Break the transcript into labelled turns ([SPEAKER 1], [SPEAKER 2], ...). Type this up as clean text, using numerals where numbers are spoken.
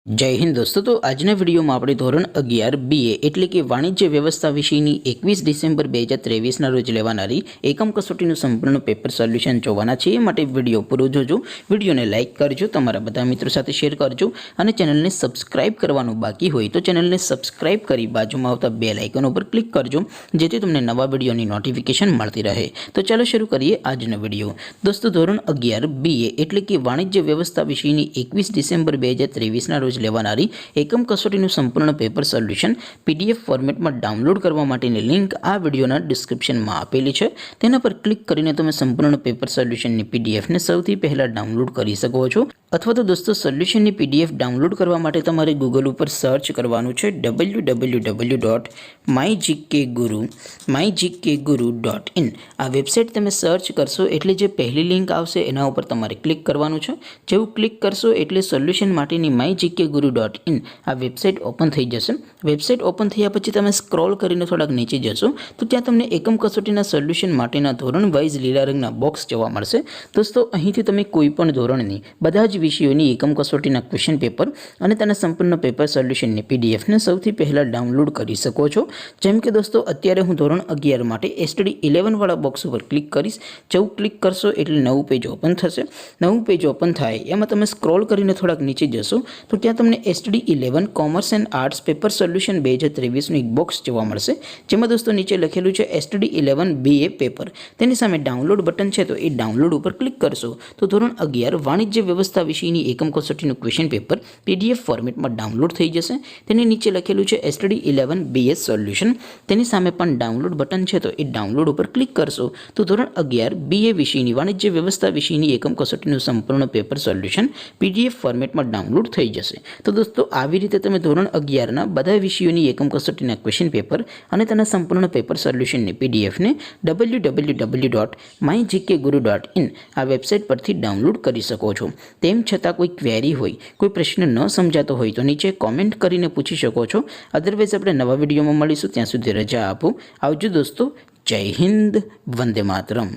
[SPEAKER 1] जय हिंद दोस्तों। तो आजना विडियो में આપણે ધોરણ 11 BA એટલે કે વાણિજ્ય વ્યવસ્થા વિષયની 21 ડિસેમ્બર 2023 ના રોજ લેવાનારી એકમ કસોટીનું સંપૂર્ણ પેપર સોલ્યુશન જોવાના છે। એ માટે વિડિયો પૂરો જોજો, વિડિયોને લાઈક કરજો, તમારા બધા મિત્રો સાથે શેર કરજો અને ચેનલને સબસ્ક્રાઇબ કરવાનું બાકી હોય તો ચેનલને સબસ્ક્રાઇબ કરી બાજુમાં આવતા બેલ આઇકન ઉપર ક્લિક કરજો જેથી તમને નવા વિડિયોની નોટિફિકેશન મળતી રહે। તો ચાલો શરૂ કરીએ આજનો વિડિયો। દોસ્તો ધોરણ 11 BA એટલે કે વાણિજ્ય વ્યવસ્થા વિષયની 21 ડિસેમ્બર 2023 ના રોજ લેવાનારી એકમ કસોટીનું સંપૂર્ણ પેપર સોલ્યુશન PDF ફોર્મેટમાં ડાઉનલોડ કરવા માટેની લિંક આ વિડિયોના ડિસ્ક્રિપ્શનમાં આપેલી છે। તેના પર ક્લિક કરીને તમે સંપૂર્ણ પેપર સોલ્યુશનની PDF ને સૌથી પહેલા ડાઉનલોડ કરી શકો છો। અથવા તો દોસ્તો સોલ્યુશનની PDF ડાઉનલોડ કરવા માટે તમારે ગૂગલ ઉપર સર્ચ કરવાનું છે www.mygkguru.in। આ વેબસાઇટ તમે સર્ચ કરશો એટલે જે પહેલી લિંક આવશે એના ઉપર તમારે ક્લિક કરવાનું છે। જેવું ક્લિક કરશો એટલે સોલ્યુશન માટેની mygkguru.in આ વેબસાઇટ ઓપન થઈ જશે। વેબસાઇટ ઓપન થયા પછી તમે સ્ક્રોલ કરીને થોડાક નીચે જશો તો ત્યાં તમને એકમ કસોટીના સોલ્યુશન માટેના ધોરણ વાઇઝ લીલા રંગના બોક્સ જોવા મળશે। દોસ્તો અહીંથી તમે કોઈ પણ ધોરણની બધા જ વિષયોની એકમ કસોટીના ક્વેશ્ચન પેપર અને તેના સંપૂર્ણ પેપર સોલ્યુશનની PDF ને સૌથી પહેલા ડાઉનલોડ કરી શકો છો। જેમ કે દોસ્તો અત્યારે હું ધોરણ 11 માટે STD 11 વાળા બોક્સ ઉપર ક્લિક કરીશ। જેવું ક્લિક કરશો એટલે નવું પેજ ઓપન થશે। નવું પેજ ઓપન થાય એમાં તમે સ્ક્રોલ કરીને થોડાક નીચે જશો તો ત્યાં તમને STD 11 commerce and arts paper solution 2023 નું એક બોક્સ જોવા મળશે। જેમાં દોસ્તો નીચે લખેલું છે STD 11 BA પેપર। તેની સામે ડાઉનલોડ બટન છે તો એ ડાઉનલોડ ઉપર ક્લિક કરશો તો ધોરણ 11 વાણિજ્ય વ્યવસ્થા વિષયની એકમ કસોટીનું ક્વેશ્ચન પેપર PDF ફોર્મેટમાં ડાઉનલોડ થઈ જશે। તેની નીચે લખેલું છે STD 11 BA સોલ્યુશન। તેની સામે પણ ડાઉનલોડ બટન છે તો એ ડાઉનલોડ ઉપર ક્લિક કરશો તો ધોરણ 11 BA વિષયની વાણિજ્ય વ્યવસ્થા વિષયની એકમ કસોટીનું સંપૂર્ણ પેપર સોલ્યુશન PDF ફોર્મેટમાં ડાઉનલોડ થઈ જશે। તો દોસ્તો આવી રીતે તમે ધોરણ 11 ના બધા વિષયોની એકમ કસોટીના ક્વેશ્ચન પેપર અને તેના સંપૂર્ણ પેપર સોલ્યુશનની PDF ને www.mygkguru.in આ વેબસાઇટ પરથી ડાઉનલોડ કરી શકો છો। તેમ છતાં કોઈ ક્વેરી હોય, કોઈ પ્રશ્ન ન સમજાતો હોય તો નીચે કોમેન્ટ કરીને પૂછી શકો છો। અધરવાઇઝ આપણે નવા વિડીયોમાં મળીશું, ત્યાં સુધી રજા આપો। આવજો દોસ્તો। જય હિન્દ, વંદે માતરમ।